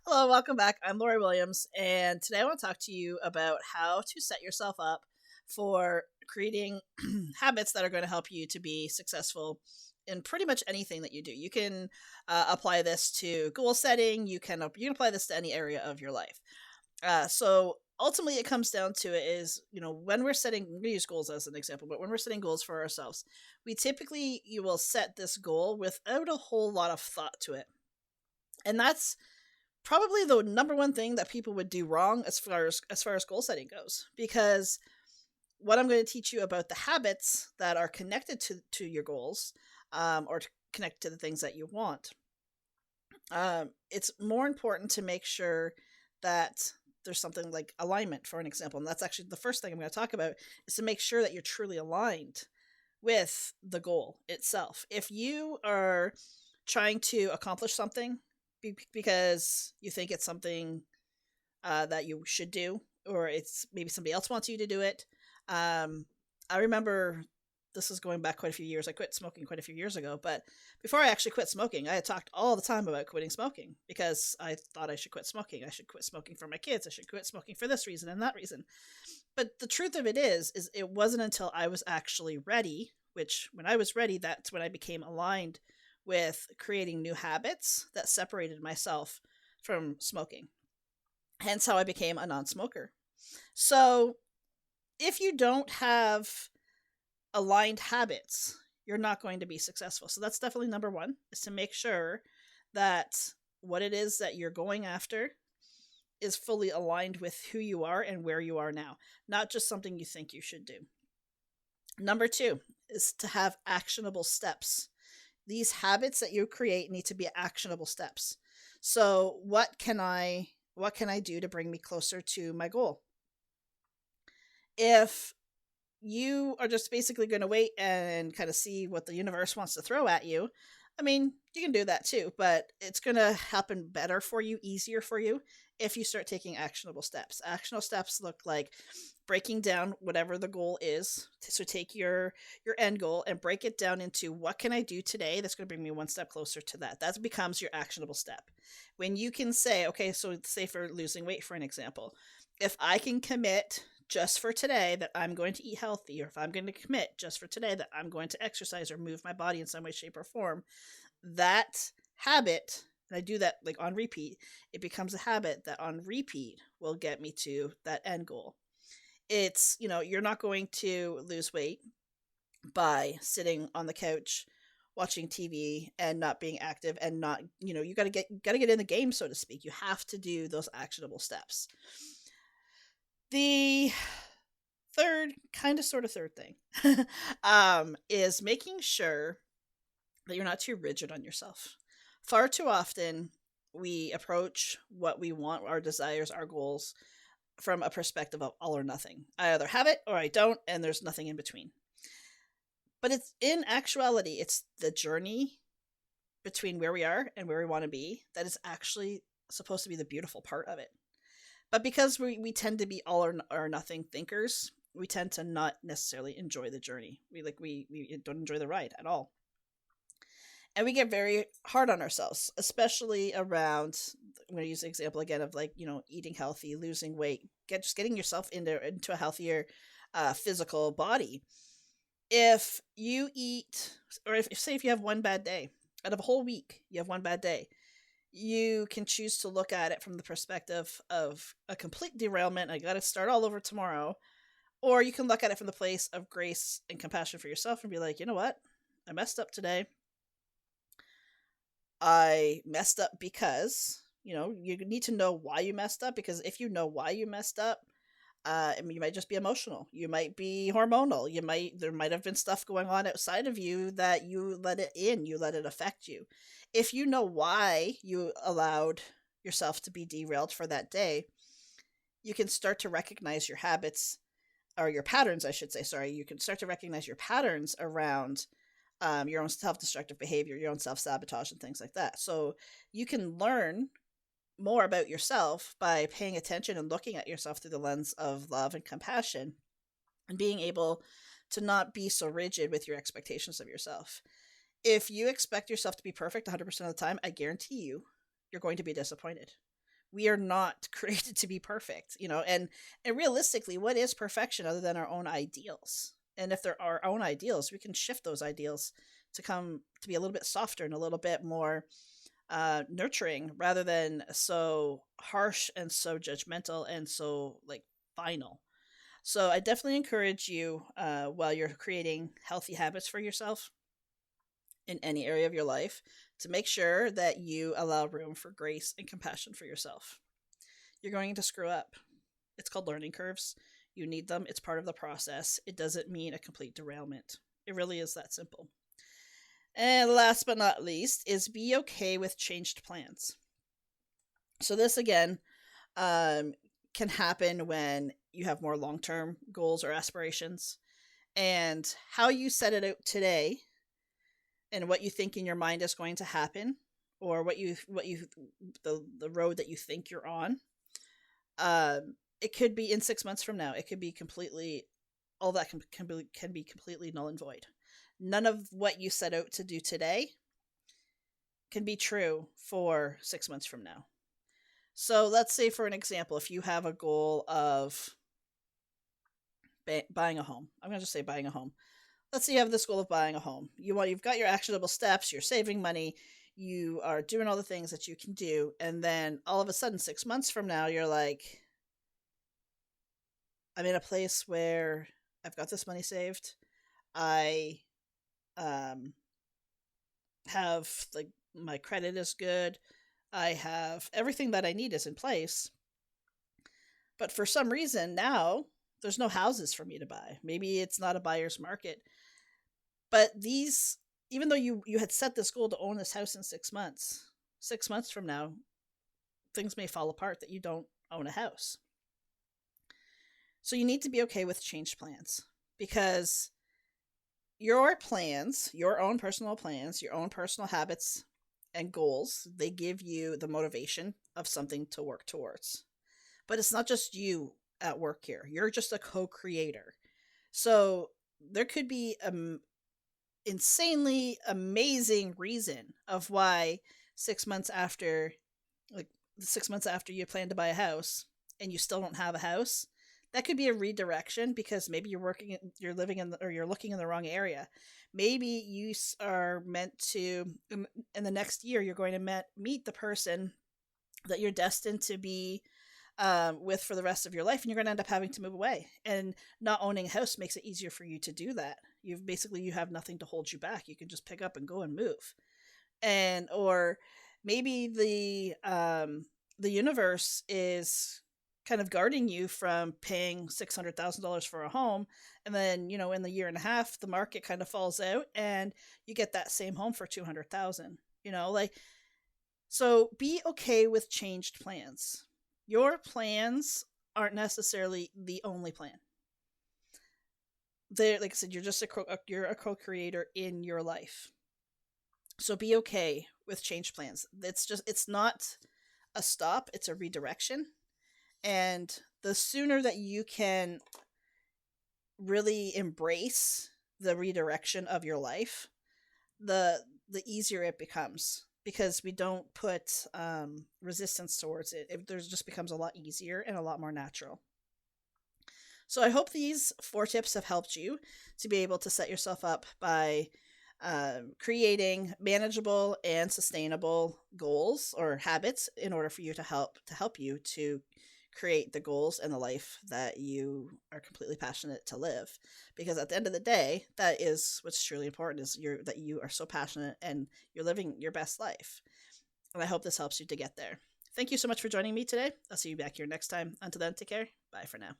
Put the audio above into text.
Hello, welcome back. I'm Lori Williams, and today I want to talk to you about how to set yourself up for creating habits that are going to help you to be successful in pretty much anything that you do. You can apply this to goal setting. You can apply this to any area of your life. So ultimately, it comes down to it is when we're setting. I'm going to use goals as an example, but when we're setting goals for ourselves, we typically you will set this goal without a whole lot of thought to it, and that's probably the number one thing that people would do wrong as far as goal setting goes, because what I'm going to teach you about the habits that are connected to your goals, or to connect to the things that you want. It's more important to make sure that there's something like alignment, for an example, and that's actually the first thing I'm going to talk about, is to make sure that you're truly aligned with the goal itself. If you are trying to accomplish something because you think it's something that you should do, or it's maybe somebody else wants you to do it. I remember, this is going back quite a few years. I quit smoking quite a few years ago, but before I actually quit smoking, I had talked all the time about quitting smoking because I thought I should quit smoking. I should quit smoking for my kids. I should quit smoking for this reason and that reason. But the truth of it is it wasn't until I was actually ready, which when I was ready, that's when I became aligned with creating new habits that separated myself from smoking. Hence how I became a non smoker. So if you don't have aligned habits, you're not going to be successful. So that's definitely number one, is to make sure that what it is that you're going after is fully aligned with who you are and where you are now, not just something you think you should do. Number two is to have actionable steps. These habits that you create need to be actionable steps. So what can I do to bring me closer to my goal? If you are just basically going to wait and kind of see what the universe wants to throw at you, I mean, you can do that too, but it's going to happen better for you, easier for you, if you start taking actionable steps. Actionable steps look like breaking down whatever the goal is. So take your end goal and break it down into, what can I do today that's going to bring me one step closer to that. That becomes your actionable step. When you can say, okay, so say for losing weight, for an example, if I can commit just for today that I'm going to eat healthy, or if I'm going to commit just for today that I'm going to exercise or move my body in some way, shape, or form, that habit, and I do that like on repeat, it becomes a habit that on repeat will get me to that end goal. You're not going to lose weight by sitting on the couch watching TV and not being active, and not, you got to get in the game, so to speak. You have to do those actionable steps. The third thing is making sure that you're not too rigid on yourself. Far too often, we approach what we want, our desires, our goals, from a perspective of all or nothing. I either have it or I don't, and there's nothing in between. But it's, in actuality, it's the journey between where we are and where we want to be that is actually supposed to be the beautiful part of it. But because we tend to be all or nothing thinkers, we tend to not necessarily enjoy the journey. We don't enjoy the ride at all. And we get very hard on ourselves, especially around, I'm going to use the example again of, like, eating healthy, losing weight, just getting yourself into a healthier physical body. If you eat, or if you have one bad day out of a whole week, you have one bad day, you can choose to look at it from the perspective of a complete derailment. I got to start all over tomorrow. Or you can look at it from the place of grace and compassion for yourself and be like, you know what? I messed up today. I messed up because, you need to know why you messed up, because if you know why you messed up, you might just be emotional. You might be hormonal. There might have been stuff going on outside of you that you let it in. You let it affect you. If you know why you allowed yourself to be derailed for that day, you can start to recognize your habits, or your patterns, I should say. Sorry, you can start to recognize your patterns around your own self-destructive behavior, your own self-sabotage, and things like that. So you can learn more about yourself by paying attention and looking at yourself through the lens of love and compassion, and being able to not be so rigid with your expectations of yourself. If you expect yourself to be perfect 100% of the time, I guarantee you're going to be disappointed. We are not created to be perfect, and realistically, what is perfection other than our own ideals? And if they're our own ideals, we can shift those ideals to come to be a little bit softer and a little bit more nurturing, rather than so harsh and so judgmental and so like final. So I definitely encourage you, while you're creating healthy habits for yourself in any area of your life, to make sure that you allow room for grace and compassion for yourself. You're going to screw up. It's called learning curves. You need them. It's part of the process. It doesn't mean a complete derailment. It really is that simple. And last but not least is be okay with changed plans. So this again can happen when you have more long-term goals or aspirations, and how you set it out today and what you think in your mind is going to happen, or the road that you think you're on. It could be in 6 months from now. It could be completely, all that can be completely null and void. None of what you set out to do today can be true for 6 months from now. So let's say, for an example, if you have a goal of buying a home, I'm going to just say buying a home. Let's say you have this goal of buying a home. You've got your actionable steps, you're saving money, you are doing all the things that you can do, and then all of a sudden 6 months from now, you're like, I'm in a place where I've got this money saved. I have, like, my credit is good. I have everything that I need is in place. But for some reason now, there's no houses for me to buy. Maybe it's not a buyer's market. But even though you had set this goal to own this house in 6 months, 6 months from now, things may fall apart that you don't own a house. So you need to be okay with changed plans, because your plans, your own personal plans, your own personal habits and goals, they give you the motivation of something to work towards. But it's not just you at work here. You're just a co-creator. So there could be an insanely amazing reason of why 6 months after, like 6 months after you plan to buy a house and you still don't have a house, that could be a redirection, because maybe you're living in, or you're looking in the wrong area. Maybe you are meant to, in the next year, you're going to meet the person that you're destined to be with for the rest of your life, and you're going to end up having to move away. And not owning a house makes it easier for you to do that. You have nothing to hold you back. You can just pick up and go and move. Or maybe the universe is kind of guarding you from paying $600,000 for a home, and then in the year and a half the market kind of falls out and you get that same home for $200,000. So be okay with changed plans. Your plans aren't necessarily the only plan. Like I said, you're a co-creator in your life. So be okay with changed plans. It's not a stop, it's a redirection. And the sooner that you can really embrace the redirection of your life, the easier it becomes, because we don't put resistance towards it. There just becomes a lot easier and a lot more natural. So I hope these 4 tips have helped you to be able to set yourself up by creating manageable and sustainable goals or habits in order for you to help you to create the goals and the life that you are completely passionate to live. Because at the end of the day, that is what's truly important, is that you are so passionate and you're living your best life. And I hope this helps you to get there. Thank you so much for joining me today. I'll see you back here next time. Until then, take care. Bye for now.